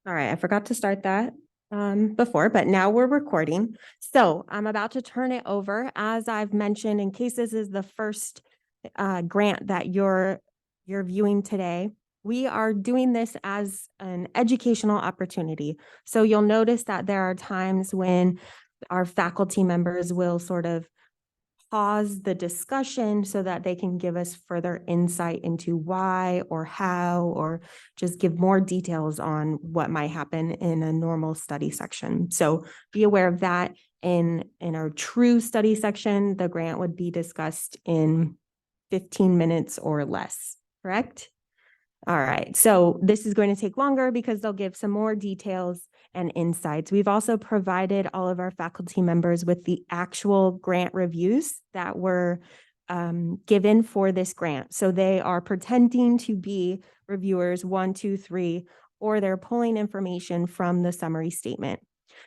All right, I forgot to start that before, but now we're recording. So I'm about to turn it over. As I've mentioned, in case this is the first grant that you're viewing today, we are doing this as an educational opportunity. So you'll notice that there are times when our faculty members will sort of pause the discussion so that they can give us further insight into why or how, or just give more details on what might happen in a normal study section. So be aware of that. In our true study section, the grant would be discussed in 15 minutes or less, correct? All right, so this is going to take longer because they'll give some more details and insights. We've also provided all of our faculty members with the actual grant reviews that were given for this grant. So they are pretending to be reviewers 1, 2, 3, or they're pulling information from the summary statement.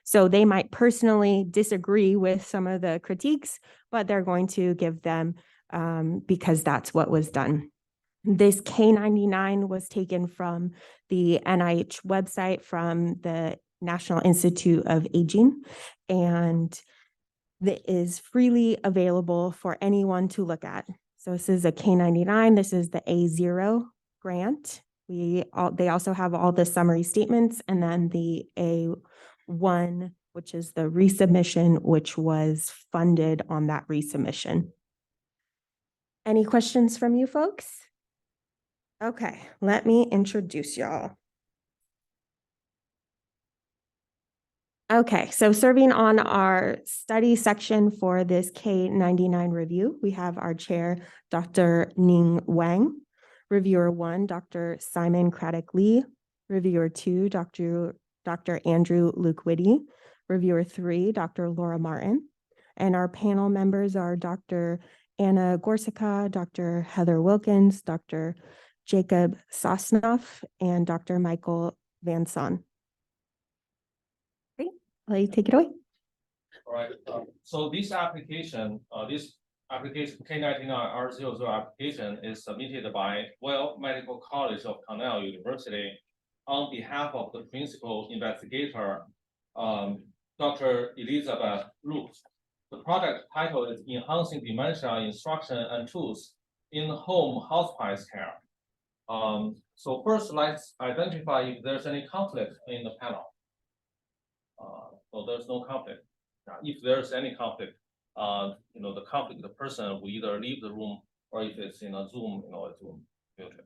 So they might personally disagree with some of the critiques, but they're going to give them because that's what was done. This K99 was taken from the NIH website, from the National Institute of Aging, and that is freely available for anyone to look at. So this is a K99. This is the A0 grant. They also have all the summary statements, and then the A1, which is the resubmission, which was funded on that resubmission. Any questions from you folks? Okay, let me introduce y'all. Okay, so serving on our study section for this K99 review, we have our chair, Dr. Ning Wang, reviewer 1, Dr. Simon Craddock Lee, reviewer 2, Dr. Andrew Luke Whitty, reviewer 3, Dr. Laura Martin, and our panel members are Dr. Anna Gorsica, Dr. Heather Wilkins, Dr. Jacob Sosnoff, and Dr. Michael Van Son. Great, I'll let you take it away. All right, so this application K99 R00 application is submitted by Well Medical College of Cornell University on behalf of the principal investigator, Dr. Elizabeth Ruth. The project title is Enhancing Dementia Instruction and Tools in Home Hospice Care. So first, let's identify if there's any conflict in the panel. So there's no conflict. If there's any conflict, the person will either leave the room, or if it's in a Zoom, a Zoom filter.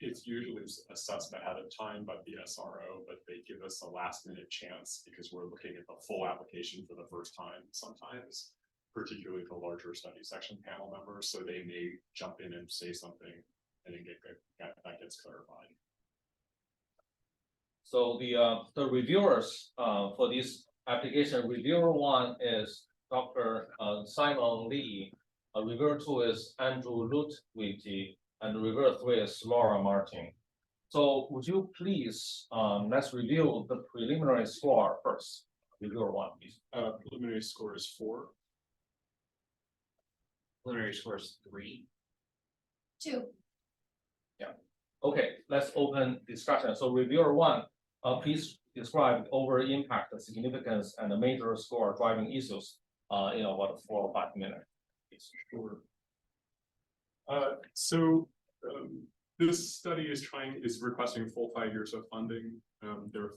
It's usually assessed ahead of time by the SRO, but they give us a last minute chance because we're looking at the full application for the first time sometimes, particularly the larger study section panel members. So they may jump in and say something, and then that gets clarified. So the reviewers for this application, reviewer 1 is Dr. Simon Lee, reviewer 2 is Andrew Ludwig, and reviewer 3 is Laura Martin. So would you please let's review the preliminary score first. Reviewer 1, please. Preliminary score is 4. Preliminary score is 3. 2. Yeah. Okay, let's open discussion. So reviewer 1, please describe the overall impact, the significance, and the major score driving issues in about 4 or 5 minutes. Sure. This study is requesting full 5 years of funding. Her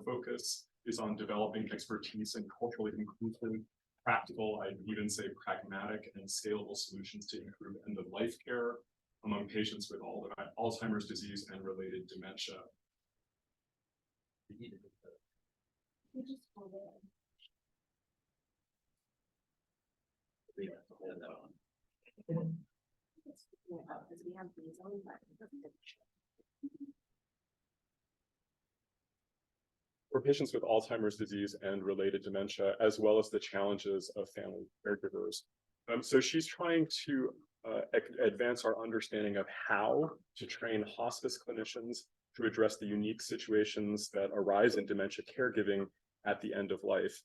focus is on developing expertise in culturally inclusive, practical, I'd even say pragmatic and scalable solutions to improve end-of-life care among patients with Alzheimer's disease and related dementia. For patients with Alzheimer's disease and related dementia, as well as the challenges of family caregivers. So she's trying to advance our understanding of how to train hospice clinicians to address the unique situations that arise in dementia caregiving at the end of life.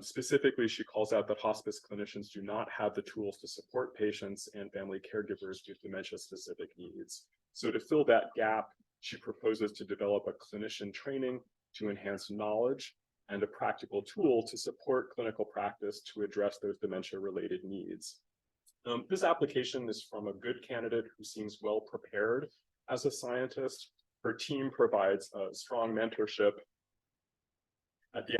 Specifically, she calls out that hospice clinicians do not have the tools to support patients and family caregivers with dementia-specific needs. So to fill that gap, She proposes to develop a clinician training to enhance knowledge and a practical tool to support clinical practice to address those dementia-related needs. This application is from a good candidate who seems well prepared as a scientist. Her team provides strong mentorship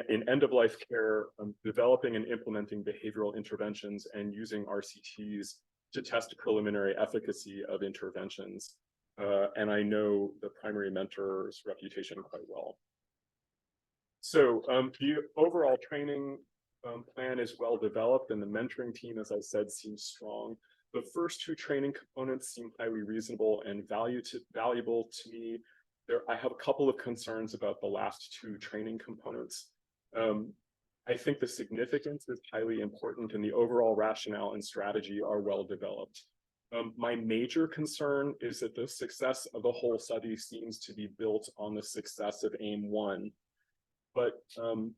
in end-of-life care, developing and implementing behavioral interventions and using RCTs to test preliminary efficacy of interventions. And I know the primary mentor's reputation quite well. So the overall training plan is well developed, and the mentoring team, as I said, seems strong. The first two training components seem highly reasonable and valuable to me. I have a couple of concerns about the last two training components. I think the significance is highly important, and the overall rationale and strategy are well developed. My major concern is that the success of the whole study seems to be built on the success of AIM-1. But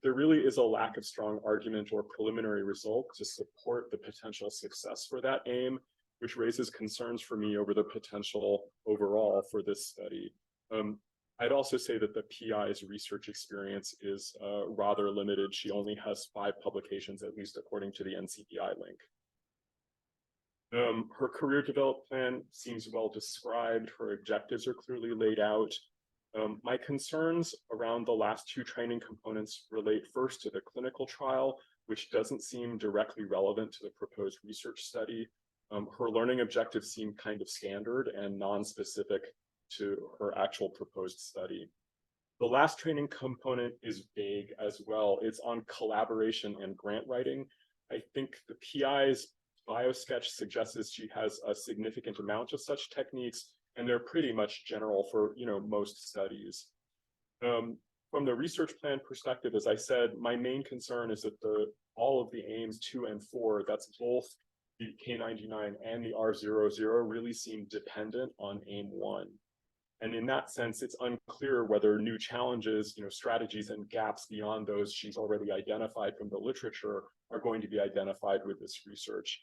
there really is a lack of strong argument or preliminary result to support the potential success for that aim, which raises concerns for me over the potential overall for this study. I'd also say that the PI's research experience is rather limited. She only has 5 publications, at least according to the NCBI link. Her career development plan seems well described. Her objectives are clearly laid out. My concerns around the last two training components relate first to the clinical trial, which doesn't seem directly relevant to the proposed research study. Her learning objectives seem kind of standard and non-specific to her actual proposed study. The last training component is vague as well. It's on collaboration and grant writing. I think the PI's biosketch suggests she has a significant amount of such techniques, and they're pretty much general for most studies. From the research plan perspective, as I said, my main concern is that all of the aims 2 and 4, that's both the K99 and the R00, really seem dependent on AIM-1. And in that sense, it's unclear whether new challenges, strategies and gaps beyond those she's already identified from the literature are going to be identified with this research.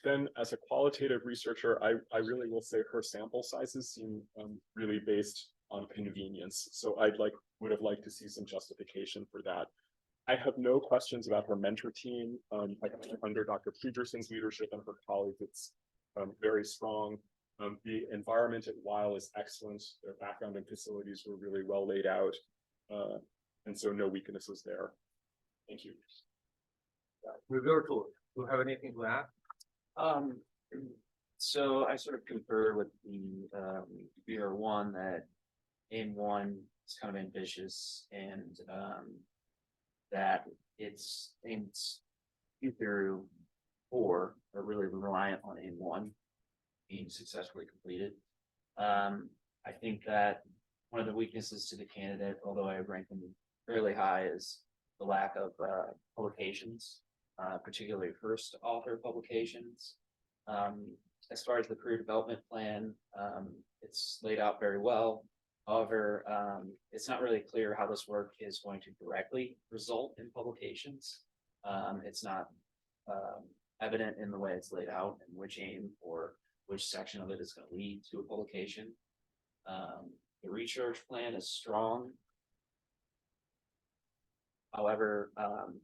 Then as a qualitative researcher, I really will say her sample sizes seem really based on convenience. So would have liked to see some justification for that. I have no questions about her mentor team. Under Dr. Peterson's leadership and her colleagues, it's very strong. The environment at Weill is excellent. Their background and facilities were really well laid out. And so no weaknesses there. Thank you. Roberto, do you have anything to add? So I sort of concur with the VR1 that AIM-1 is kind of ambitious, and that it's aims 2 through 4 are really reliant on AIM-1 being successfully completed. I think that one of the weaknesses to the candidate, although I rank them fairly high, is the lack of publications, particularly first author publications. As far as the career development plan, it's laid out very well. However, it's not really clear how this work is going to directly result in publications. It's not evident in the way it's laid out and which aim or which section of it is going to lead to a publication. The research plan is strong. However,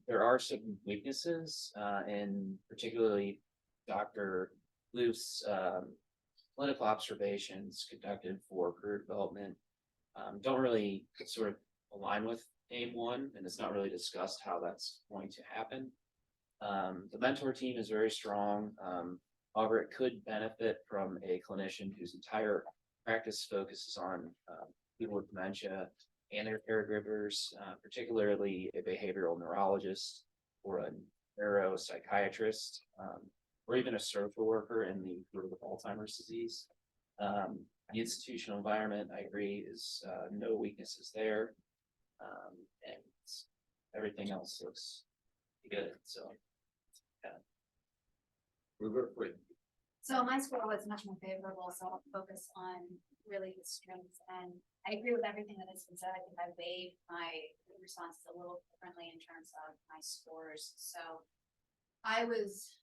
there are some weaknesses, in particularly Dr. Loof's clinical observations conducted for career development don't really sort of align with AIM-1, and it's not really discussed how that's going to happen. The mentor team is very strong. However, it could benefit from a clinician whose entire practice focuses on people with dementia and their caregivers, particularly a behavioral neurologist or a neuropsychiatrist, or even a social worker in the field of Alzheimer's disease. The institutional environment, I agree, is no weaknesses there, and everything else looks good. So, yeah. So my score was much more favorable, so I'll focus on really the strengths. And I agree with everything that has been said. I think I weighed my responses a little differently in terms of my scores. So I was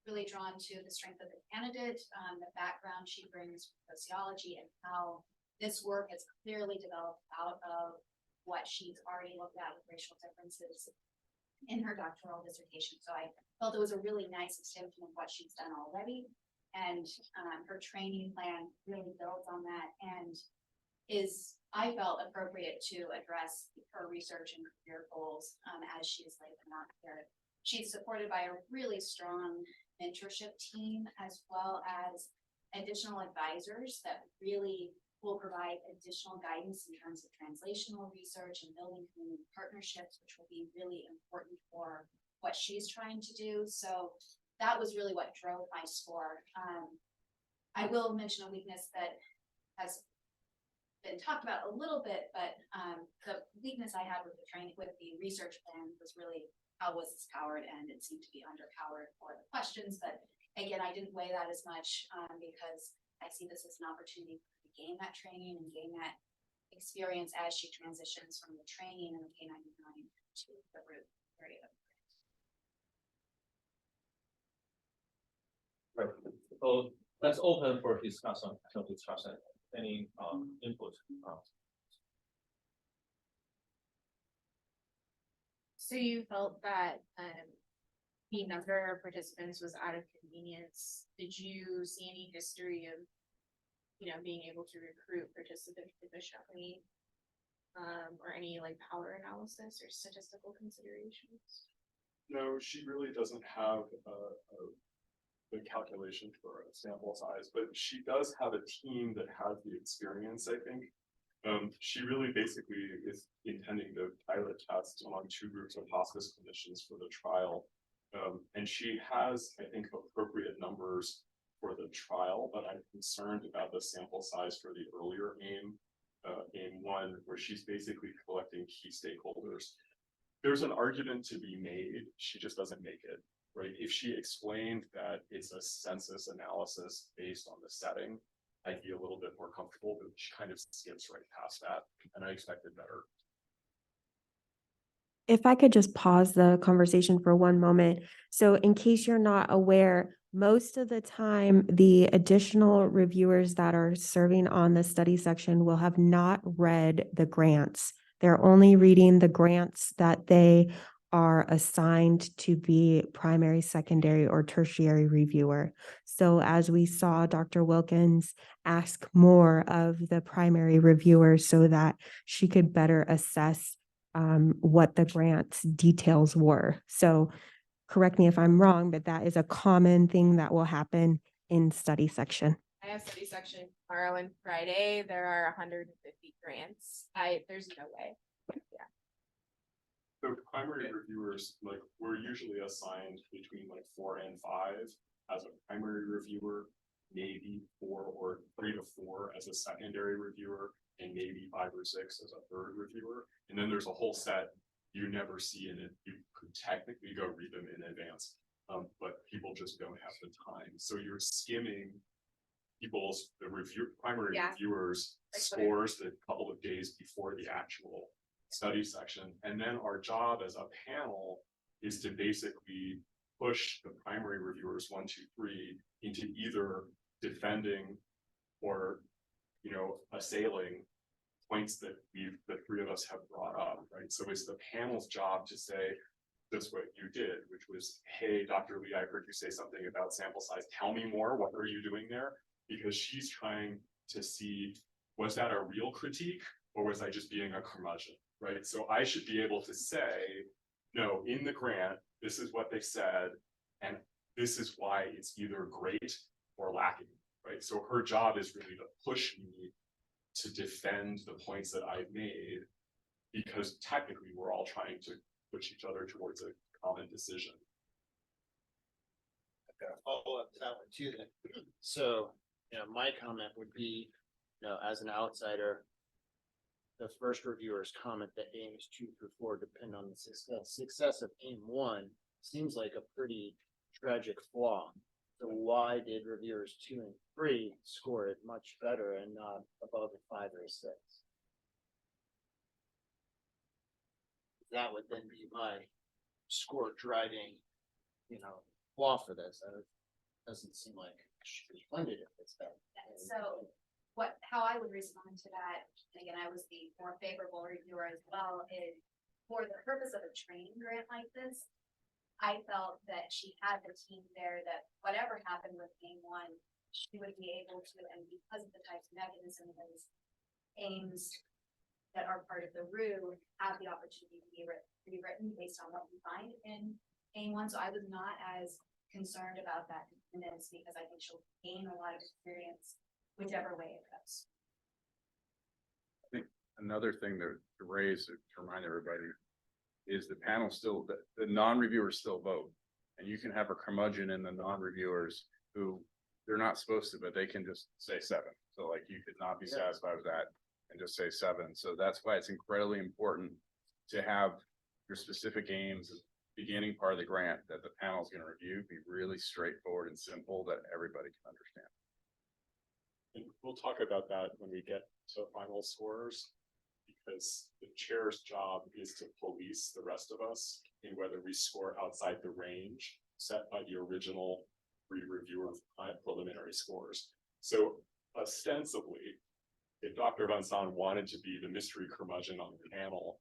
really drawn to the strength of the candidate, the background she brings from sociology, and how this work is clearly developed out of what she's already looked at with racial differences in her doctoral dissertation. So I felt it was a really nice extension of what she's done already. And her training plan really builds on that and is, I felt, appropriate to address her research and career goals as she is laid them out here. She's supported by a really strong mentorship team, as well as additional advisors that really will provide additional guidance in terms of translational research and building community partnerships, which will be really important for what she's trying to do. So that was really what drove my score. I will mention a weakness that has been talked about a little bit, but the weakness I had with the training, with the research plan, was really how was this powered, and it seemed to be underpowered for the questions. But again, I didn't weigh that as much because I see this as an opportunity to gain that training and gain that experience as she transitions from the training and the K99 to the root area. Right. So let's open for discussion. Any input? So you felt that the number of participants was out of convenience. Did you see any history of, being able to recruit participants efficiently? Or any like power analysis or statistical considerations? No, she really doesn't have the calculation for a sample size, but she does have a team that has the experience, I think. She really basically is intending to pilot test among 2 groups of hospice clinicians for the trial. And she has, I think, appropriate numbers for the trial, but I'm concerned about the sample size for the earlier aim 1, where she's basically collecting key stakeholders. There's an argument to be made, she just doesn't make it, right? If she explained that it's a census analysis based on the setting, I'd be a little bit more comfortable, but she kind of skips right past that, and I expected better. If I could just pause the conversation for one moment. So in case you're not aware, most of the time, the additional reviewers that are serving on the study section will have not read the grants. They're only reading the grants that they are assigned to be primary, secondary, or tertiary reviewer. So as we saw Dr. Wilkins ask more of the primary reviewer so that she could better assess what the grant's details were. So correct me if I'm wrong, but that is a common thing that will happen in study section. I have study section tomorrow and Friday. There are 150 grants. There's no way. Yeah. So primary reviewers, like, we're usually assigned between like 4 and 5 as a primary reviewer, maybe 4 or 3 to 4 as a secondary reviewer, and maybe 5 or 6 as a third reviewer. And then there's a whole set you never see in it. You could technically go read them in advance, but people just don't have the time. So you're skimming primary reviewers scores the couple of days before the actual study section. And then our job as a panel is to basically push the primary reviewers 1, 2, 3 into either defending or assailing points that the 3 of us have brought up, right? So it's the panel's job to say, that's what you did, which was, hey, Dr. Lee, I heard you say something about sample size. Tell me more. What are you doing there? Because she's trying to see, was that a real critique or was I just being a curmudgeon, right? So I should be able to say, no, in the grant, this is what they said, and this is why it's either great or lacking, right? So her job is really to push me to defend the points that I've made, because technically we're all trying to push each other towards a common decision. I've got a follow-up to that one too then. So, my comment would be, as an outsider, the first reviewer's comment that aims 2 through 4 depend on the success of aim 1 seems like a pretty tragic flaw. So why did reviewers 2 and 3 score it much better and not above a 5 or a 6? That would then be my score driving, flaw for this. It doesn't seem like it should be funded if it's that. So how I would respond to that, again, I was the more favorable reviewer as well, is for the purpose of a training grant like this, I felt that she had the team there that whatever happened with game one, she would be able to, and because of the types of mechanisms and aims that are part of the RU, have the opportunity to be rewritten based on what we find in game one. So I was not as concerned about that dependence because I think she'll gain a lot of experience whichever way it goes. Another thing to raise, to remind everybody, is the panel still, the non-reviewers still vote. And you can have a curmudgeon in the non-reviewers who they're not supposed to, but they can just say 7. So like you could not be satisfied with that and just say 7. So that's why it's incredibly important to have your specific aims, beginning part of the grant that the panel is going to review, be really straightforward and simple that everybody can understand. And we'll talk about that when we get to final scores, because the chair's job is to police the rest of us in whether we score outside the range set by the original reviewer preliminary scores. So ostensibly, if Dr. Van Saan wanted to be the mystery curmudgeon on the panel,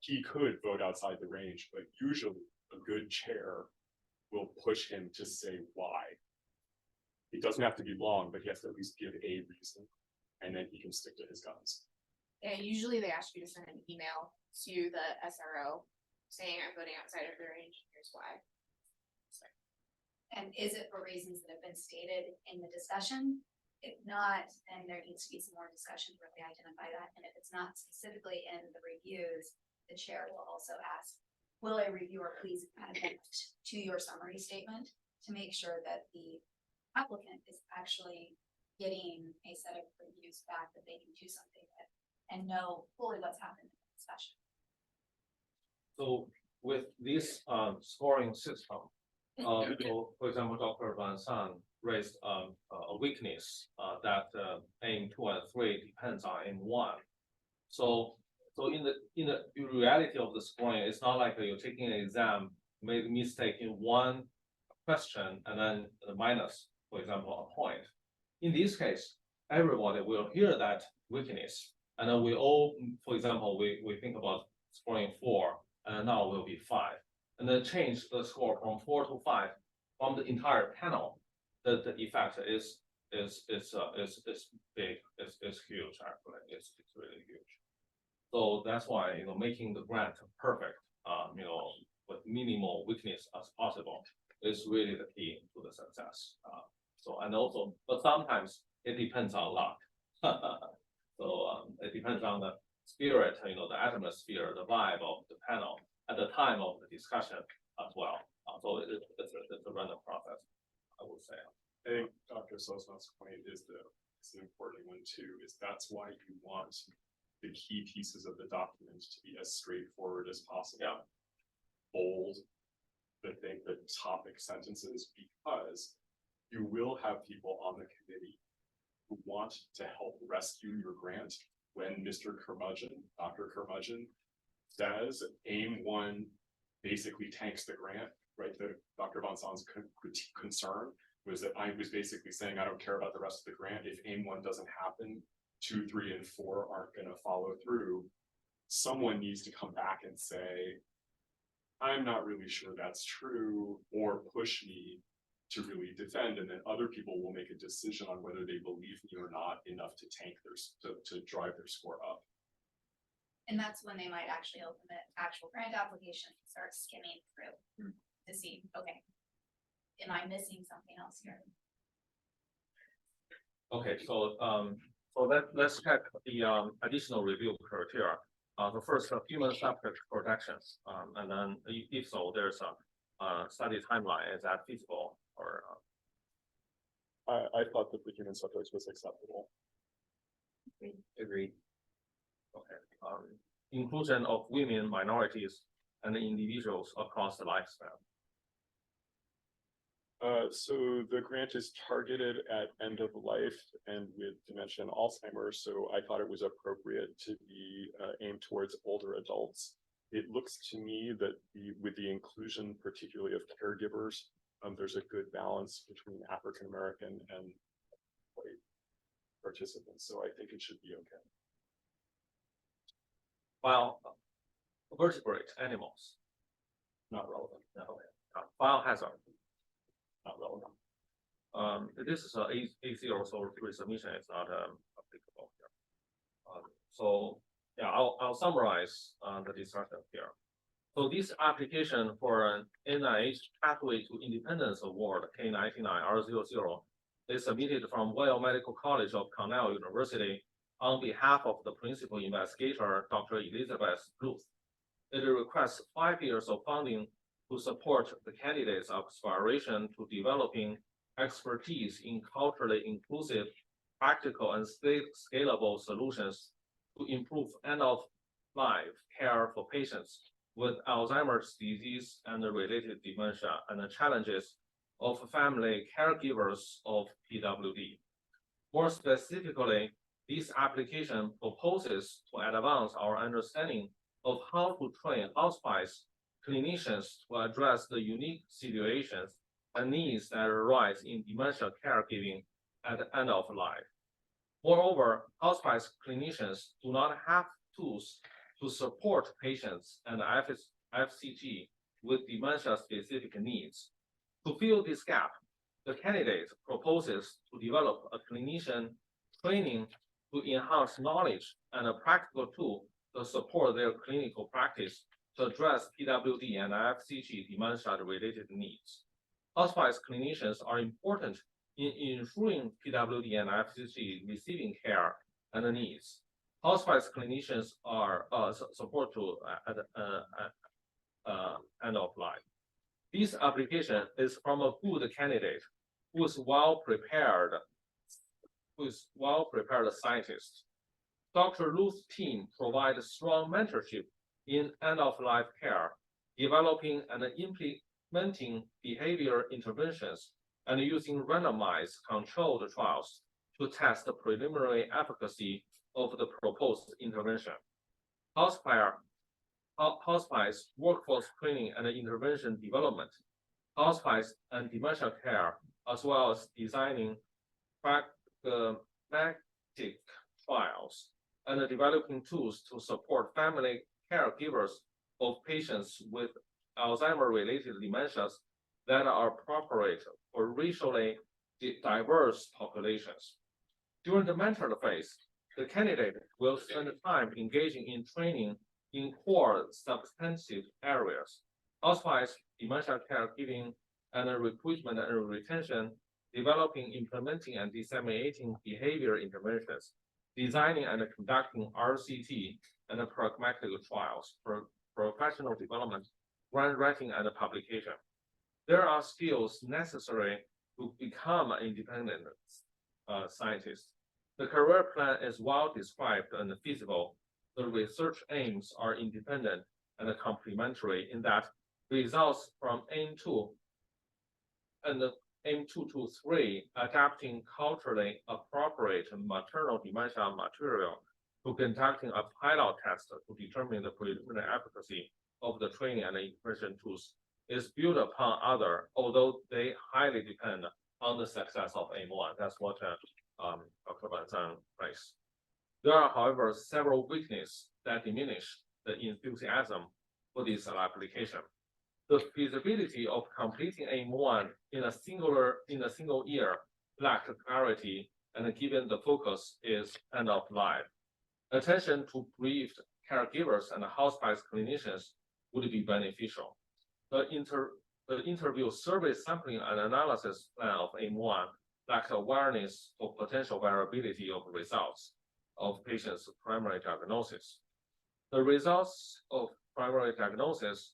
he could vote outside the range, but usually a good chair will push him to say why. It doesn't have to be long, but he has to at least give a reason, and then he can stick to his guns. Yeah, usually they ask you to send an email to the SRO saying I'm voting outside of the range, here's why. And is it for reasons that have been stated in the discussion? If not, then there needs to be some more discussion to really identify that. And if it's not specifically in the reviews, the chair will also ask, will a reviewer please add that to your summary statement to make sure that the applicant is actually getting a set of reviews back that they can do something with and know fully what's happened in the discussion. So with this scoring system, so for example, Dr. Van Saan raised a weakness that aim 2 and 3 depends on aim 1. So in the reality of the scoring, it's not like you're taking an exam, made a mistake in one question and then the minus, for example, a point. In this case, everybody will hear that weakness, and then we all, for example, we think about scoring 4, and now will be 5, and then change the score from 4 to 5 from the entire panel. The effect is big, it's huge actually, it's really huge. So that's why making the grant perfect, with minimal weakness as possible is really the key to the success. But sometimes it depends on luck. It depends on the spirit, the atmosphere, the vibe of the panel at the time of the discussion as well. So it's a random process, I would say. I think Dr. Sosnow's point is an important one too, is that's why you want the key pieces of the document to be as straightforward as possible. Yeah. Bold, the topic sentences, because you will have people on the committee who want to help rescue your grant when Mr. Curmudgeon, Dr. Curmudgeon says aim 1 basically tanks the grant, right? Dr. Van Saan's concern was that I was basically saying, I don't care about the rest of the grant. If aim 1 doesn't happen, 2, 3, and 4 aren't going to follow through. Someone needs to come back and say, I'm not really sure that's true, or push me to really defend, and then other people will make a decision on whether they believe me or not enough to tank to drive their score up. And that's when they might actually open the actual grant application and start skimming through to see, okay, am I missing something else here? Okay, so let's check the additional review criteria. The first, human subject protections, and then if so, there's a study timeline. Is that feasible or? I thought that the human subjects was acceptable. Agreed. Okay. Inclusion of women, minorities, and individuals across the lifespan. So the grant is targeted at end of life and with dementia and Alzheimer's. So I thought it was appropriate to be aimed towards older adults. It looks to me that with the inclusion, particularly of caregivers, there's a good balance between African American and white participants, so I think it should be okay. While vertebrate animals, not relevant, no, biohazard, not relevant. This is A0, so resubmission is not applicable here. So yeah, I'll summarize the discussion here. So this application for an NIH Pathway to Independence Award K99 R00 is submitted from Weill Medical College of Cornell University on behalf of the principal investigator, Dr. Elizabeth Ruth. It requests 5 years of funding to support the candidate's aspiration to developing expertise in culturally inclusive, practical, and scalable solutions to improve end-of-life care for patients with Alzheimer's disease and related dementia and the challenges of family caregivers of PWD. More specifically, this application proposes to advance our understanding of how to train hospice clinicians to address the unique situations and needs that arise in dementia caregiving at the end of life. Moreover, hospice clinicians do not have tools to support patients and FCG with dementia-specific needs. To fill this gap, the candidate proposes to develop a clinician training to enhance knowledge and a practical tool to support their clinical practice to address PWD and FCG dementia-related needs. Hospice clinicians are important in ensuring PWD and FCG receiving care and needs. Hospice clinicians are support to end of life. This application is from a good candidate who is well-prepared scientist. Dr. Lu's team provides strong mentorship in end-of-life care, developing and implementing behavior interventions and using randomized controlled trials to test the preliminary efficacy of the proposed intervention. Hospice workforce training and intervention development, hospice and dementia care, as well as designing pragmatic trials and developing tools to support family caregivers of patients with Alzheimer-related dementias that are appropriate for racially diverse populations. During the mentor phase, the candidate will spend time engaging in training in core substantive areas, hospice, dementia caregiving, and recruitment and retention, developing, implementing, and disseminating behavior interventions, designing and conducting RCT and pragmatic trials for professional development, grant writing, and publication. There are skills necessary to become an independent scientist. The career plan is well described and feasible. The research aims are independent and complementary in that results from aim 2 and aim 2 to 3, adapting culturally appropriate maternal dementia material to conducting a pilot test to determine the preliminary efficacy of the training and intervention tools is built upon other, although they highly depend on the success of aim 1. That's what Dr. Van Zan raised. There are, however, several weaknesses that diminish the enthusiasm for this application. The feasibility of completing aim 1 in a single year lacks clarity, and given the focus is end of life. Attention to bereaved caregivers and hospice clinicians would be beneficial. The interview survey sampling and analysis plan of aim 1 lacks awareness of potential variability of results of patients' primary diagnosis. The results of primary diagnosis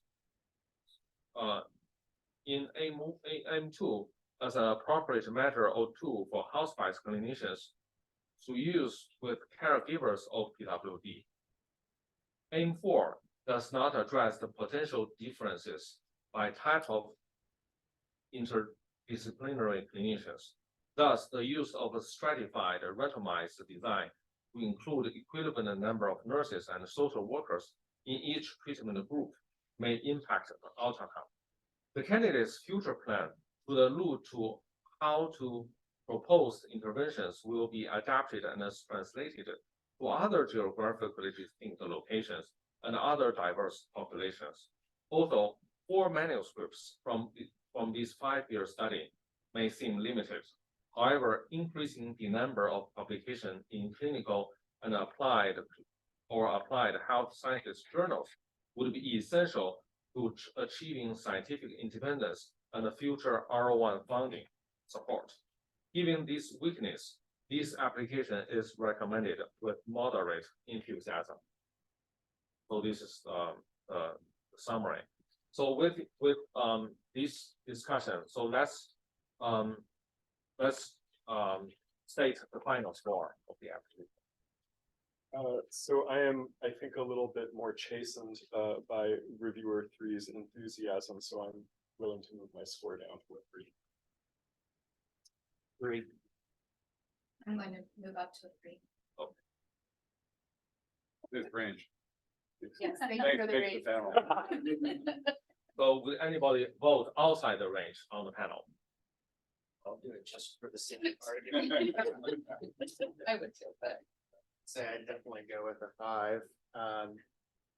in aim 2 as an appropriate measure or tool for hospice clinicians to use with caregivers of PWD. Aim 4 does not address the potential differences by type of interdisciplinary clinicians. Thus, the use of a stratified randomized design to include equivalent number of nurses and social workers in each treatment group may impact the outcome. The candidate's future plan would allude to how to proposed interventions will be adapted and translated to other geographically distinct locations and other diverse populations. Although 4 manuscripts from this 5-year study may seem limited, however, increasing the number of publications in clinical and applied health sciences journals would be essential to achieving scientific independence and future R1 funding support. Given this weakness, this application is recommended with moderate enthusiasm. So this is the summary. So with this discussion, so let's state the final score of the application. So I am, I think, a little bit more chastened by reviewer 3's enthusiasm, so I'm willing to move my score down to a 3. 3. I'm going to move up to a 3. Good range. Yes, thank you Thanks, for the thanks rate. to panel. So will anybody vote outside the range on the panel? I'll do it just for the sake of argument. I would feel that. Say I'd definitely go with a 5.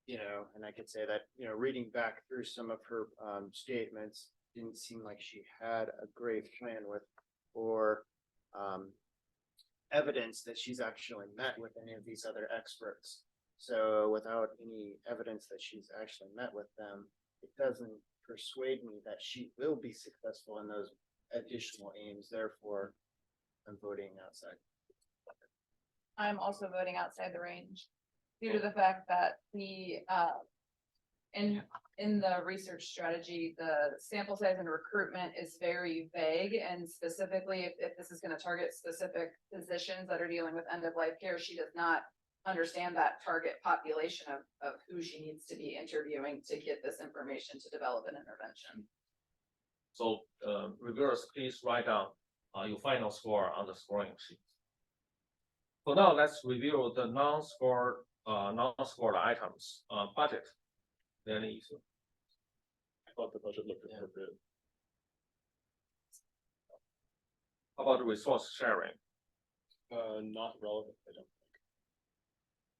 You know, and I could say that, you know, reading back through some of her statements, didn't seem like she had a great plan with or evidence that she's actually met with any of these other experts. So without any evidence that she's actually met with them, it doesn't persuade me that she will be successful in those additional aims. Therefore, I'm voting outside. I'm also voting outside the range due to the fact that the, in the research strategy, the sample size and recruitment is very vague, and specifically if this is going to target specific physicians that are dealing with end of life care, she does not understand that target population of who she needs to be interviewing to get this information to develop an intervention. So reviewers, please write down your final score on the scoring sheet. So now let's review the non-scored items. Budget. Any issue? I thought the budget looked appropriate. How about resource sharing? Not relevant, I don't think.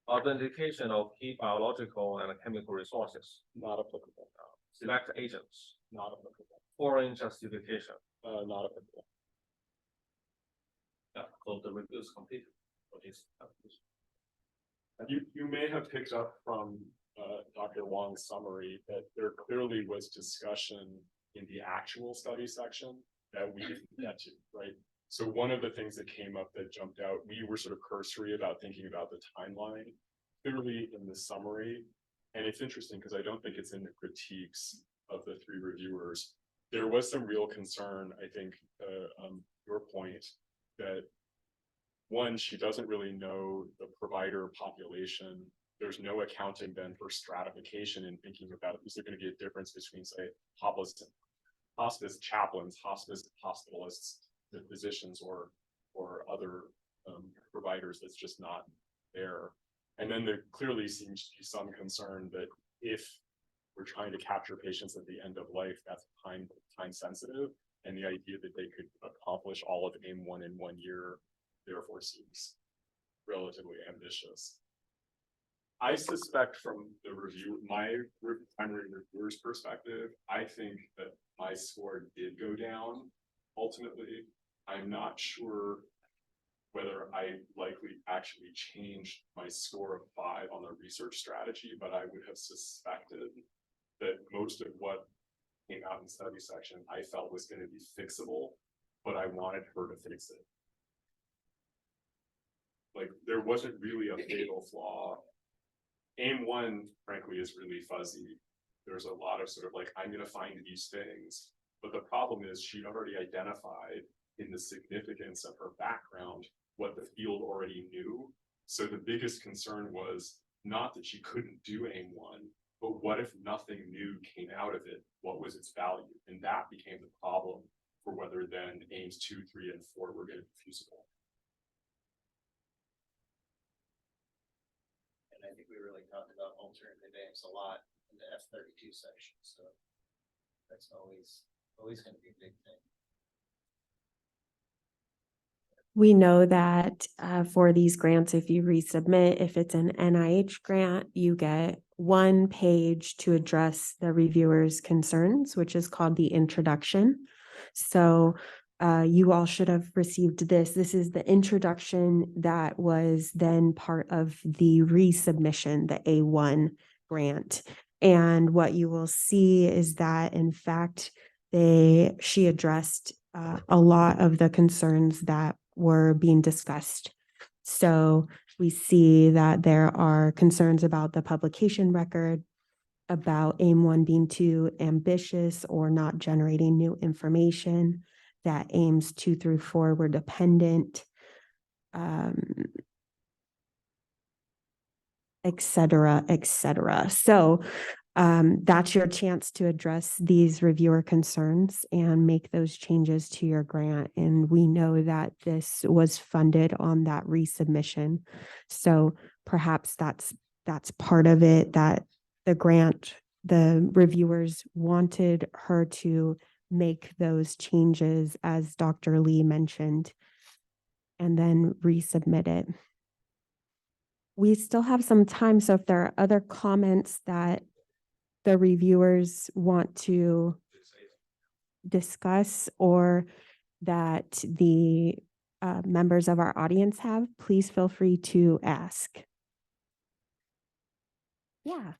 Authentication of key biological and chemical resources. Not applicable. Select agents. Not applicable. Foreign justification. Not applicable. Yeah, so the review is completed for this application. You may have picked up from Dr. Wong's summary that there clearly was discussion in the actual study section that we didn't get to, right? So one of the things that came up that jumped out, we were sort of cursory about thinking about the timeline, clearly in the summary. And it's interesting because I don't think it's in the critiques of the 3 reviewers. There was some real concern, I think, your point that one, she doesn't really know the provider population. There's no accounting then for stratification and thinking about, is there going to be a difference between, say, hospice chaplains, hospice hospitalists, the physicians or other providers that's just not there. And then there clearly seems to be some concern that if we're trying to capture patients at the end of life, that's time sensitive. And the idea that they could accomplish all of AIM-1 in 1 year, therefore seems relatively ambitious. I suspect from the review, my primary reviewer's perspective, I think that my score did go down ultimately. I'm not sure whether I likely actually changed my score of 5 on the research strategy, but I would have suspected that most of what came out in the study section I felt was going to be fixable, but I wanted her to fix it. Like there wasn't really a fatal flaw. AIM-1, frankly, is really fuzzy. There's a lot of sort of like, I'm going to find these things, but the problem is she'd already identified in the significance of her background what the field already knew. So the biggest concern was not that she couldn't do AIM-1, but what if nothing new came out of it? What was its value? And that became the problem for whether then AIMS 2, 3, and 4 were going to be feasible. And I think we really talked about alternative aims a lot in the F32 section. So that's always going to be a big thing. We know that for these grants, if you resubmit, if it's an NIH grant, you get 1 page to address the reviewer's concerns, which is called the introduction. So you all should have received this. This is the introduction that was then part of the resubmission, the A1 grant. And what you will see is that, in fact, she addressed a lot of the concerns that were being discussed. So we see that there are concerns about the publication record, about AIM-1 being too ambitious or not generating new information, that AIMs 2 through 4 were dependent, et cetera, et cetera. So that's your chance to address these reviewer concerns and make those changes to your grant. And we know that this was funded on that resubmission. So perhaps that's part of it, that the reviewers wanted her to make those changes, as Dr. Lee mentioned, and then resubmit it. We still have some time, so if there are other comments that the reviewers want to discuss or that the members of our audience have, please feel free to ask. Yeah.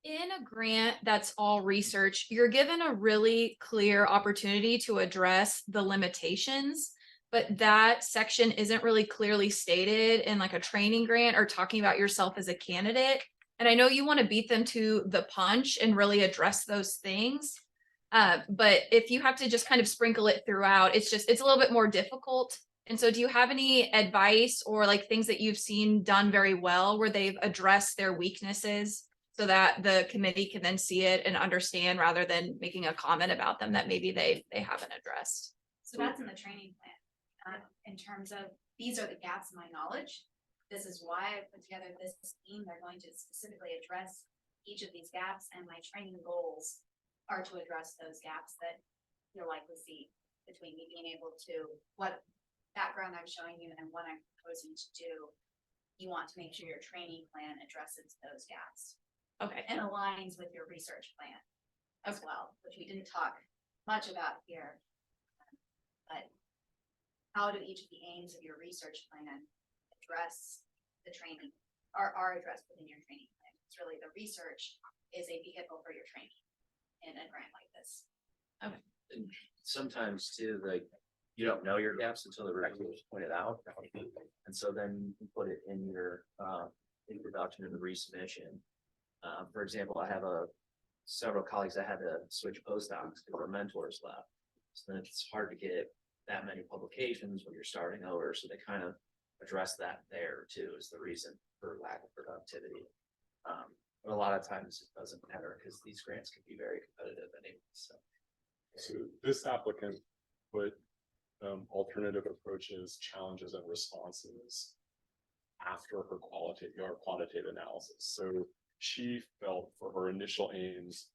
In a grant that's all research, you're given a really clear opportunity to address the limitations, but that section isn't really clearly stated in like a training grant or talking about yourself as a candidate. And I know you want to beat them to the punch and really address those things. But if you have to just kind of sprinkle it throughout, it's a little bit more difficult. And so do you have any advice or like things that you've seen done very well where they've addressed their weaknesses so that the committee can then see it and understand rather than making a comment about them that maybe they haven't addressed? So that's in the training plan, in terms of, these are the gaps in my knowledge. This is why I put together this team. They're going to specifically address each of these gaps, and my training goals are to address those gaps that you'll likely see between me being able to, what background I'm showing you and what I'm proposing to do. You want to make sure your training plan addresses those gaps. Okay. And aligns with your research plan as well, which we didn't talk much about here. But how do each of the aims of your research plan address the training, are addressed within your training plan? It's really the research is a vehicle for your training in a grant like this. And sometimes too, like, you don't know your gaps until the reviewer pointed out. And so then you can put it in your introduction to the resubmission. For example, I have several colleagues that had to switch postdocs because their mentors left. So then it's hard to get that many publications when you're starting over. So they kind of address that there too, is the reason for lack of productivity. But a lot of times it doesn't matter because these grants can be very competitive anyway. So this applicant put alternative approaches, challenges, and responses after her quantitative analysis. So she felt for her initial aims,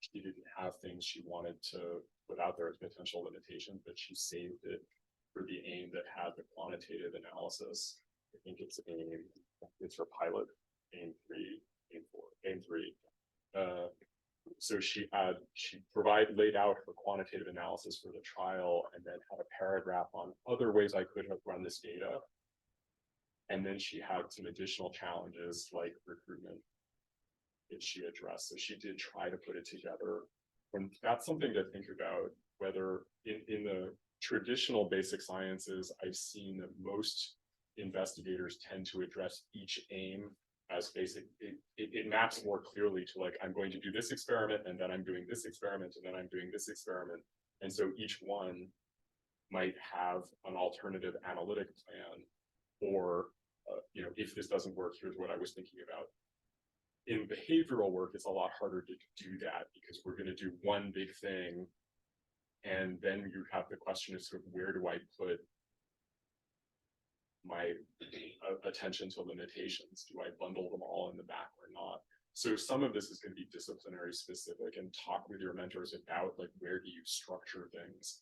she didn't have things she wanted to put out there as potential limitations, but she saved it for the aim that had the quantitative analysis. I think it's her pilot, aim 3, aim 4, aim 3. So she laid out her quantitative analysis for the trial and then had a paragraph on other ways I could have run this data. And then she had some additional challenges like recruitment that she addressed. So she did try to put it together. And that's something to think about, whether in the traditional basic sciences, I've seen that most investigators tend to address each aim as basic. It maps more clearly to, like, I'm going to do this experiment and then I'm doing this experiment and then I'm doing this experiment. And so each one might have an alternative analytic plan, or if this doesn't work, here's what I was thinking about. In behavioral work, it's a lot harder to do that because we're going to do one big thing. And then you have the question of sort of, where do I put my attention to limitations? Do I bundle them all in the back or not? So some of this is going to be disciplinary specific, and talk with your mentors about, like, where do you structure things?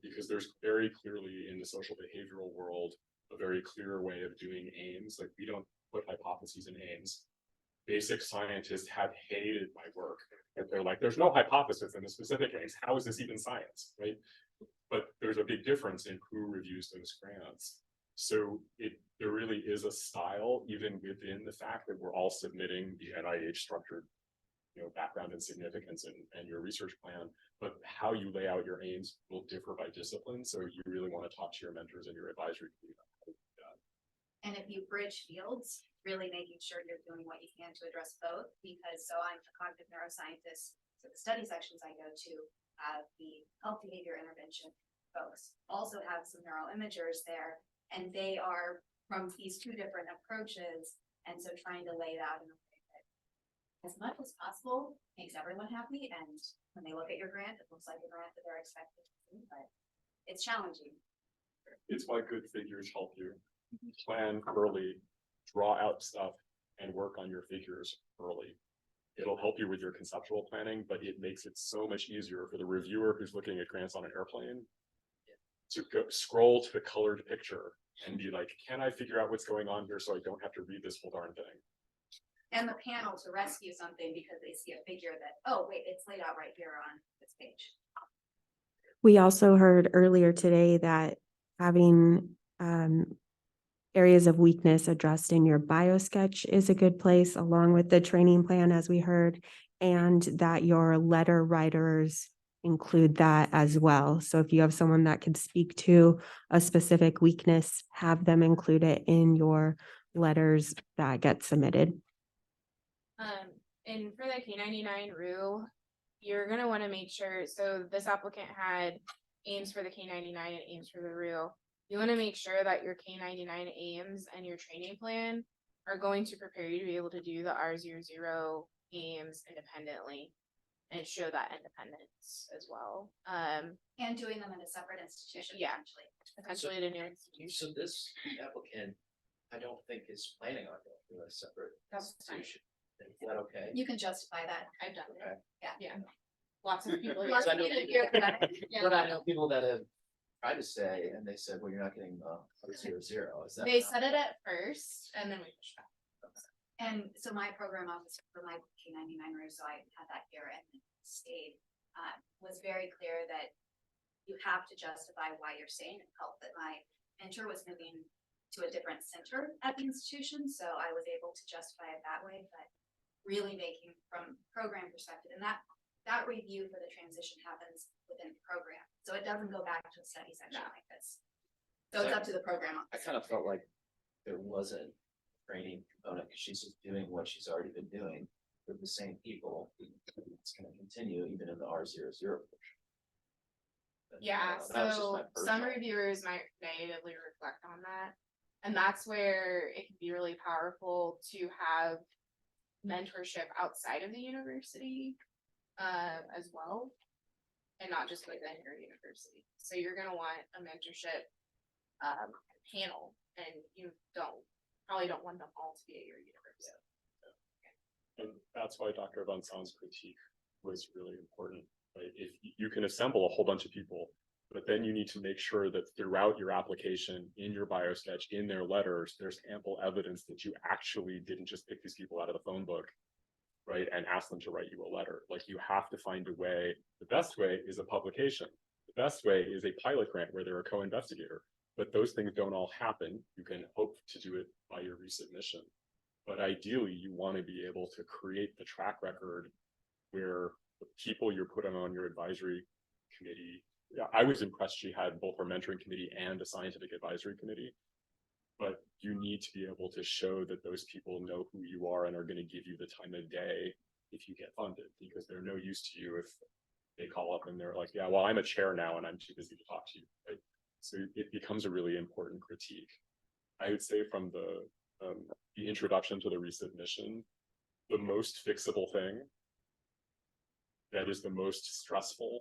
Because there's very clearly in the social behavioral world, a very clear way of doing aims. Like, we don't put hypotheses in aims. Basic scientists have hated my work. And they're like, there's no hypothesis in the specific aims. How is this even science, right? But there's a big difference in who reviews those grants. So there really is a style, even within the fact that we're all submitting the NIH structured, background and significance and your research plan, but how you lay out your aims will differ by discipline. So you really want to talk to your mentors and your advisory committee about how to do that. And if you bridge fields, really making sure you're doing what you can to address both, because so I'm a cognitive neuroscientist, so the study sections I go to, the health behavior intervention folks also have some neuroimagers there, and they are from these two different approaches, and so trying to lay that in a way that as much as possible makes everyone happy, and when they look at your grant, it looks like a grant that they're expecting to see, but it's challenging. It's why good figures help you plan early, draw out stuff, and work on your figures early. It'll help you with your conceptual planning, but it makes it so much easier for the reviewer who's looking at grants on an airplane to go scroll to the colored picture and be like, can I figure out what's going on here so I don't have to read this whole darn thing? And the panel to rescue something because they see a figure that, oh, wait, it's laid out right here on this page. We also heard earlier today that having areas of weakness addressed in your biosketch is a good place, along with the training plan, as we heard, and that your letter writers include that as well. So if you have someone that could speak to a specific weakness, have them include it in your letters that get submitted. And for the K99 rule, you're gonna want to make sure, so this applicant had aims for the K99 and aims for the rule. You want to make sure that your K99 aims and your training plan are going to prepare you to be able to do the R00 aims independently and show that independence as well. And doing them in a separate institution. Yeah. Potentially. Potentially at a new institution. So this applicant, I don't think is planning on going to a separate That's fine. institution. Is that okay? You can justify that. I've done it. Okay. Yeah. Lots of people. Lots of people here for that. But I know people that have tried to say, and they said, well, you're not getting the 0, 0. Is that? They not- said it at first and then we pushed back. And so my program officer for my K99 room, so I had that here and stayed, was very clear that you have to justify why you're staying and help that my mentor was moving to a different center at the institution. So I was able to justify it that way, but really making from program perspective, and that review for the transition happens within the program. So it doesn't go back to a study section like this. So it's up to the program I officer. kind of felt like there wasn't a training component because she's just doing what she's already been doing with the same people. It's going to continue even in the R00 portion. But, Yeah, that was just so my some personal- reviewers might negatively reflect on that. And that's where it can be really powerful to have mentorship outside of the university as well. And not just within your university. So you're gonna want a mentorship panel, and you probably don't want them all to be at your university. And that's why Dr. Van Saan's critique was really important. Right? If you can assemble a whole bunch of people, but then you need to make sure that throughout your application, in your biosketch, in their letters, there's ample evidence that you actually didn't just pick these people out of the phone book, right? And ask them to write you a letter. Like, you have to find a way. The best way is a publication. The best way is a pilot grant where they're a co-investigator. But those things don't all happen. You can hope to do it by your resubmission. But ideally, you want to be able to create the track record where the people you're putting on your advisory committee. Yeah, I was impressed she had both her mentoring committee and a scientific advisory committee. But you need to be able to show that those people know who you are and are going to give you the time of day if you get funded, because they're no use to you if they call up and they're like, yeah, well, I'm a chair now and I'm too busy to talk to you. Right? So it becomes a really important critique. I would say from the introduction to the resubmission, the most fixable thing that is the most stressful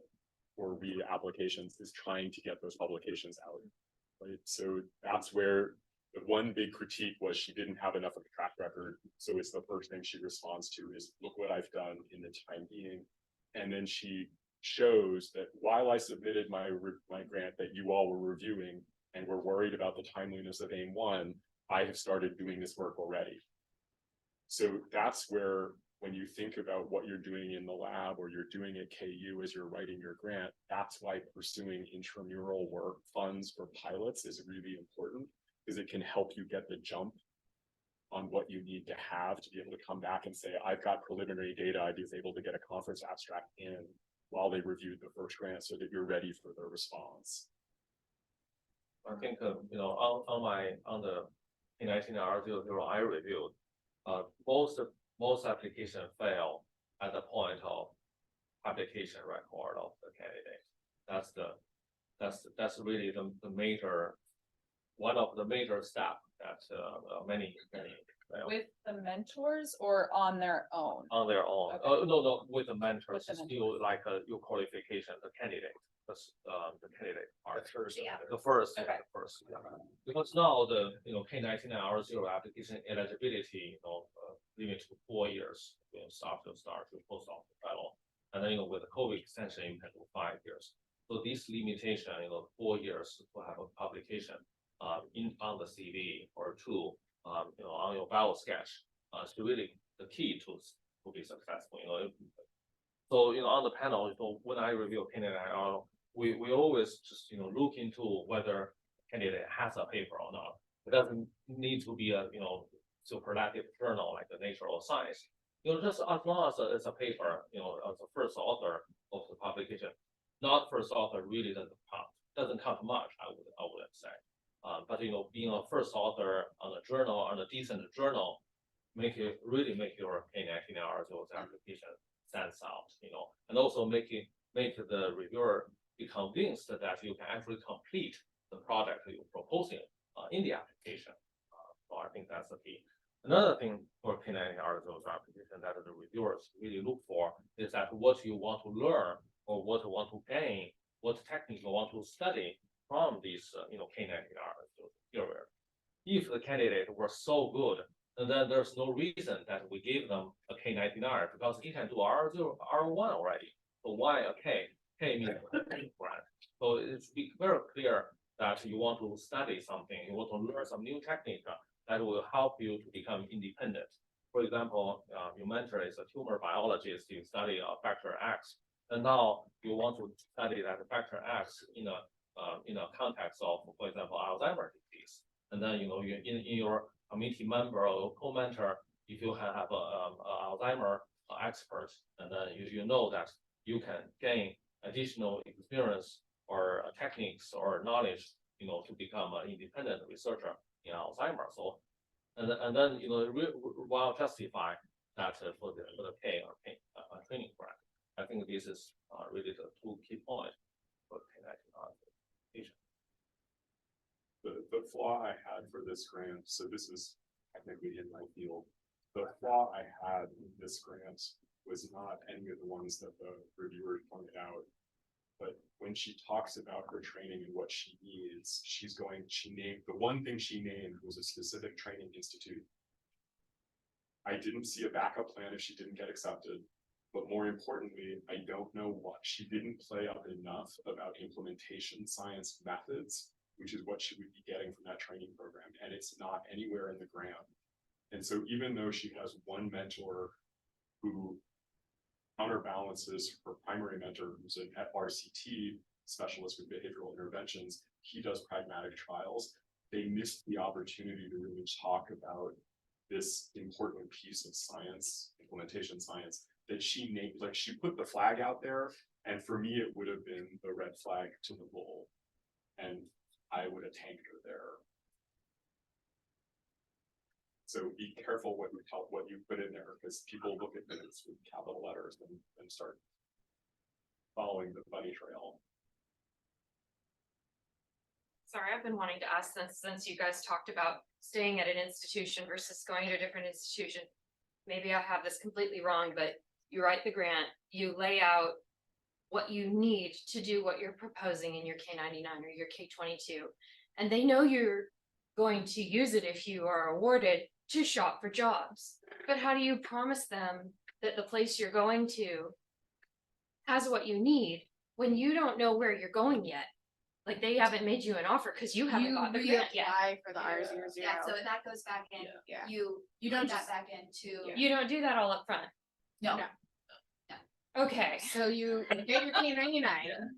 for applications is trying to get those publications out. Right? So that's where the one big critique was she didn't have enough of a track record. So it's the first thing she responds to is, look what I've done in the time being. And then she shows that while I submitted my grant that you all were reviewing and were worried about the timeliness of AIM-1, I have started doing this work already. So that's where, when you think about what you're doing in the lab or you're doing at KU as you're writing your grant, that's why pursuing intramural work funds for pilots is really important, because it can help you get the jump on what you need to have to be able to come back and say, I've got preliminary data. I was able to get a conference abstract in while they reviewed the first grant so that you're ready for the response. I think, you know, on the K99 R00 I reviewed, most applications fail at the point of application record of the candidate. That's really the major, one of the major steps that many fail. With the mentors or on their own? On their own. Okay. No, with the mentors, With the it's still like your qualification, the candidate, the candidate part. Yeah. The first, Okay. the first, yeah. Because now the, you know, K99 R0 application eligibility, you know, limit to 4 years, you know, after start to postdoc fellow. And then, you know, with the COVID extension, you can do 5 years. So this limitation, you know, 4 years to have a publication on the CV or 2, you know, on your bio sketch, is really the key to be successful, you know. So, you know, on the panel, so when I review K99, we always just, you know, look into whether candidate has a paper or not. It doesn't need to be a, you know, superlative journal like the Nature or Science. You know, just as long as it's a paper, you know, as the first author of the publication, not first author really doesn't count much, I would say. But, you know, being a first author on a journal, on a decent journal, really make your K99 R0 application stands out, you know, and also make the reviewer be convinced that you can actually complete the project you're proposing in the application. So I think that's the key. Another thing for K99 R0 application that the reviewers really look for is that what you want to learn or what you want to gain, what technique you want to study from these, you know, K99 R0 period. If the candidate were so good, and then there's no reason that we gave them a K99 because he can do R0, R1 already. So why a K? K means grant. So it should be very clear that you want to study something, you want to learn some new technique that will help you to become independent. For example, your mentor is a tumor biologist, you study factor X, and now you want to study that factor X in a context of, for example, Alzheimer's disease. And then, you know, in your committee member or co-mentor, if you have a Alzheimer expert, and then you know that you can gain additional experience or techniques or knowledge, you know, to become an independent researcher in Alzheimer's. So, and then, you know, while justify that for the K or K training grant. I think this is really the 2 key points for K99 application. The flaw I had for this grant, so this is technically in my field, the flaw I had in this grant was not any of the ones that the reviewer pointed out. But when she talks about her training and what she needs, she named, the one thing she named was a specific training institute. I didn't see a backup plan if she didn't get accepted. But more importantly, I don't know what. She didn't play up enough about implementation science methods, which is what she would be getting from that training program. And it's not anywhere in the grant. And so even though she has one mentor who counterbalances her primary mentor, who's an FRCT specialist with behavioral interventions, he does pragmatic trials. They missed the opportunity to really talk about this important piece of science, implementation science, that she named. Like, she put the flag out there, and for me it would have been the red flag to the bull, and I would have tanked her there. So be careful what you put in there, because people look at this with capital letters and start following the bunny trail. Sorry, I've been wanting to ask this since you guys talked about staying at an institution versus going to a different institution. Maybe I have this completely wrong, but you write the grant, you lay out what you need to do what you're proposing in your K99 or your K22, and they know you're going to use it if you are awarded to shop for jobs. But how do you promise them that the place you're going to has what you need when you don't know where you're going yet. Like they haven't made you an offer because you haven't You got the grant yet. reapply for the R00. Yeah, so that goes back in, Yeah. you don't put that just- back into, You don't do that all up front. no, No. Okay. So you get your K99. Get your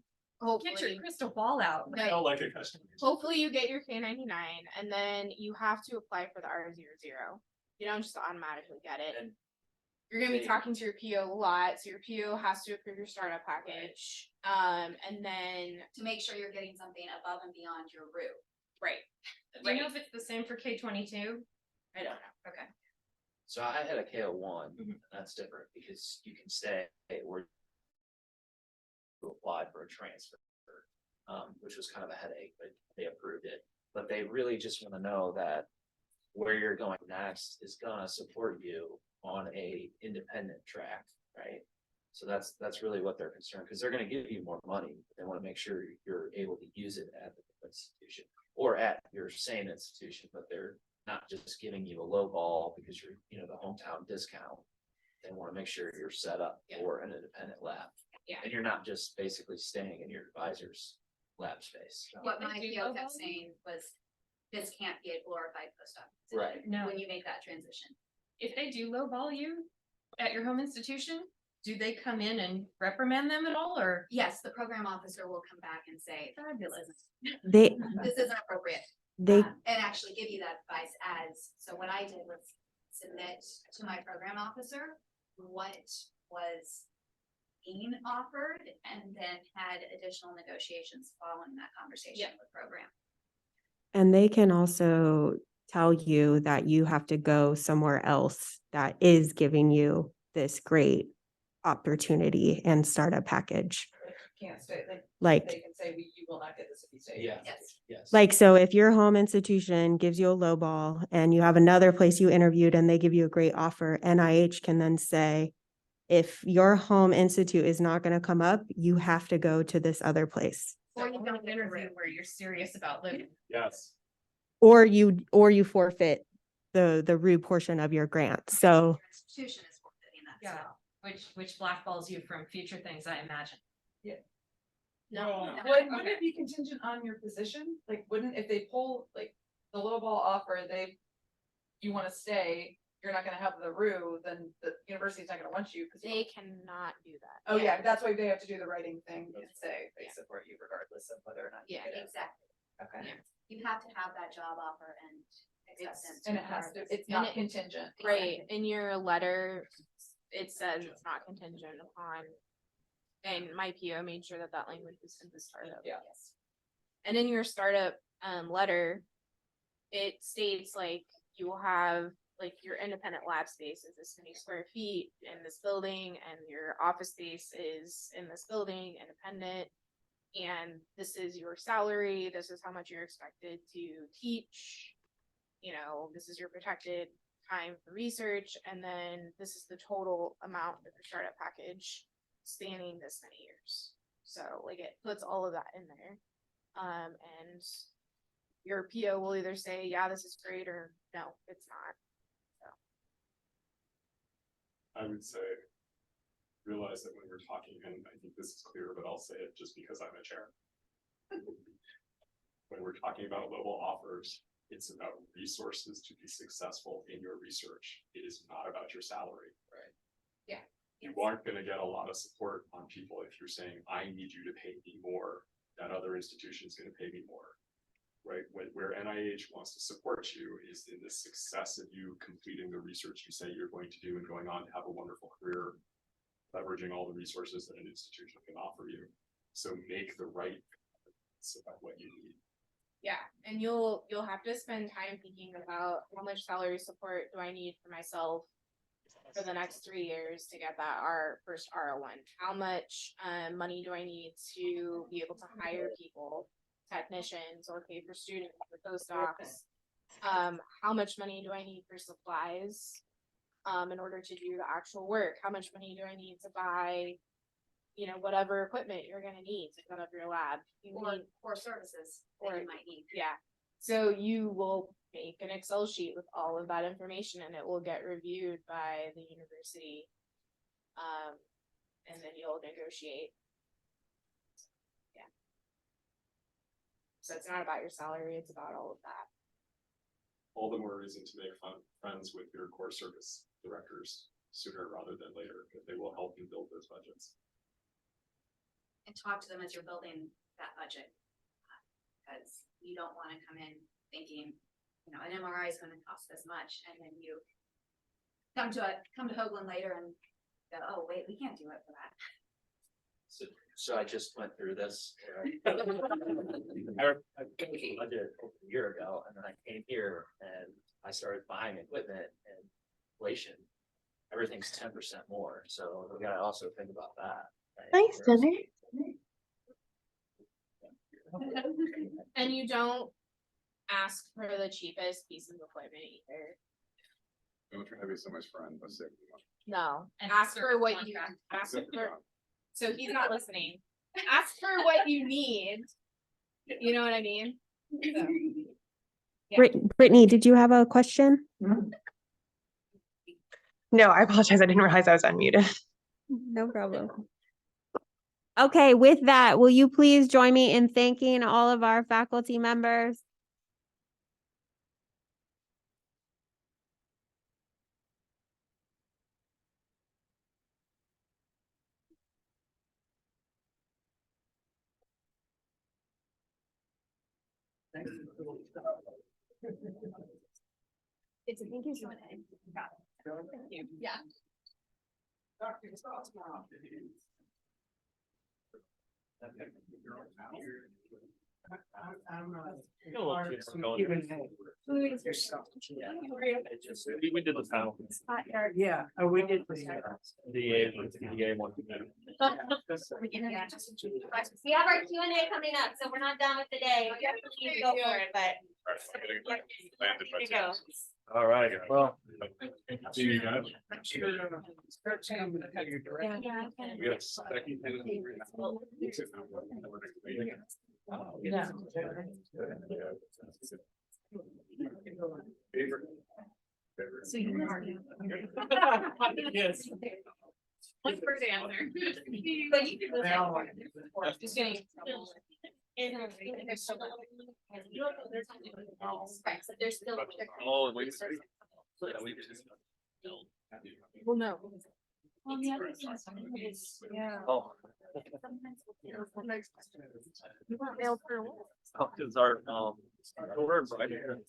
Hopefully, crystal ball out. I don't like a customer. hopefully you get your K99 and then you have to apply for the R00. You don't just automatically get it. And You're gonna be they- talking to your PO a lot, so your PO has to approve your startup package. And then, to make sure you're getting something above and beyond your route. right, Do you know if it's the same for K22? I don't know. Okay. So I had a KO1, Mhm. and that's different because you can stay or you applied for a transfer, which was kind of a headache, but they approved it. But they really just want to know that where you're going next is gonna support you on a independent track, right? So that's really what they're concerned, because they're gonna give you more money. They want to make sure you're able to use it at the institution or at your same institution, but they're not just giving you a low ball because you're, the hometown discount. They want to make sure you're set up for an independent lab. Yeah. And you're not just basically staying in your advisor's lab space. What they my do PO lowball kept you? saying was, this can't be a glorified postdoc. Right. No. When you make that transition. If they do lowball you at your home institution, do they come in and reprimand them at all or? Yes, the program officer will come back and say, Fabulous. They, this isn't appropriate. they, And actually give you that advice so what I did was submit to my program officer what was being offered and then had additional negotiations following that conversation with program. and they can also tell you that you have to go somewhere else that is giving you this great opportunity and startup package. Can't stay, Like, they can say, you will not get this if you stay. Yeah. Yes. Yes. like, so if your home institution gives you a low ball and you have another place you interviewed and they give you a great offer, NIH can then say, if your home institute is not going to come up, you have to go to this other place. Or you don't Interview where you're serious about living. Yes. Or you forfeit the rude portion of your grant. So Institution is forfeiting that. Yeah. Which blackballs you from future things, I imagine. No. Wouldn't it be contingent on your position? Like, wouldn't, if they pull, like, the lowball offer, you wanna stay, you're not gonna have the RU, then the university's not gonna want you, cause. They cannot do that. Oh, yeah, that's why they have to do the writing thing and say they support you regardless of whether or not. you Yeah, get it. Exactly. Okay. You have to have that job offer and acceptance. And it has to, it's And not it- contingent. Right, in your letter, it says it's not contingent upon. And my PO made sure that that language was in the startup. Yeah. Yes. And in your startup letter, it states like you will have like your independent lab space is this many square feet in this building and your office space is in this building, independent. And this is your salary, this is how much you're expected to teach. This is your protected time for research, and then this is the total amount of your startup package spanning this many years. So like it puts all of that in there. And your PO will either say, yeah, this is great, or no, it's not. I would say, realize that when we're talking, and I think this is clear, but I'll say it just because I'm a chair. When we're talking about global offers, it's about resources to be successful in your research. It is not about your salary. Right. Yeah. You aren't gonna get a lot of support on people if you're saying, I need you to pay me more, that other institution's gonna pay me more. Right, where NIH wants to support you is in the success of you completing the research you say you're going to do and going on to have a wonderful career, leveraging all the resources that an institution can offer you. So make the right about what you need. Yeah, and you'll have to spend time thinking about how much salary support do I need for myself for the next 3 years to get that first R01. How much money do I need to be able to hire people, technicians, or pay for students, for postdocs? How much money do I need for supplies in order to do the actual work? How much money do I need to buy, whatever equipment you're gonna need to set up your lab? Or services that Or- you might need. Yeah, so you will make an Excel sheet with all of that information and it will get reviewed by the university. and then you'll negotiate. Yeah. So it's not about your salary, it's about all of that. All the more reason to make friends with your core service directors sooner rather than later, because they will help you build those budgets. And talk to them as you're building that budget. Because you don't want to come in thinking, you know, an MRI is going to cost this much, and then you come to Hoagland later and go, oh, wait, we can't do it for that. So I just went through this. I did a year ago, and then I came here and I started buying equipment and inflation. Everything's 10% more, so we gotta also think about that. Right? Thanks, Whereas- And you don't ask for the cheapest piece of equipment either. I'm trying to be so much fun, but sick. No, And ask for what you, contract. ask for, so he's not listening. Ask for what you need. You know what I mean? So, yeah. Brittany, did you have a question? No, I apologize. I didn't realize I was unmuted. No problem. Okay, with that, will you please join me in thanking all of our faculty members? It's a thank you so much. Thank you. Yeah. We did the panel. Yeah, we did. DA one. We have our Q&A coming up, so we're not done with the day. You can go for it, but. All right, well. See you guys. Yes. So you are. Yes. One first answer. But you can Just kidding. Right, so there's still. Oh, wait. Well, no. On the other side, yeah. Oh. You want mail for what? Cause our, we're right here,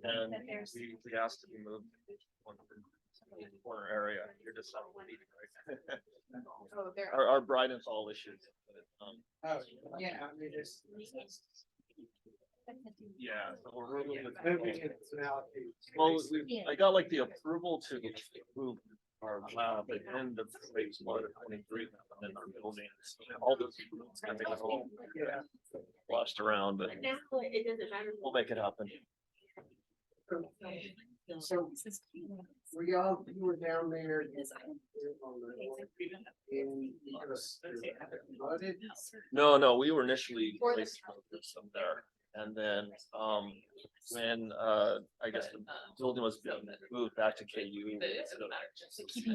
and we asked to be moved to one corner area, you're just. Oh, there. Our bride and fall issues. Yeah, I mean, it's. Yeah, so we're really. Well, I got like the approval to move our lab at the end of phase 1 of 23, and then our buildings, all those. It's gonna be a whole flushed around, but It doesn't matter. we'll make it happen. So, you were down there. No, we were initially placed up there, and then, when, I guess the building was being moved back to KU.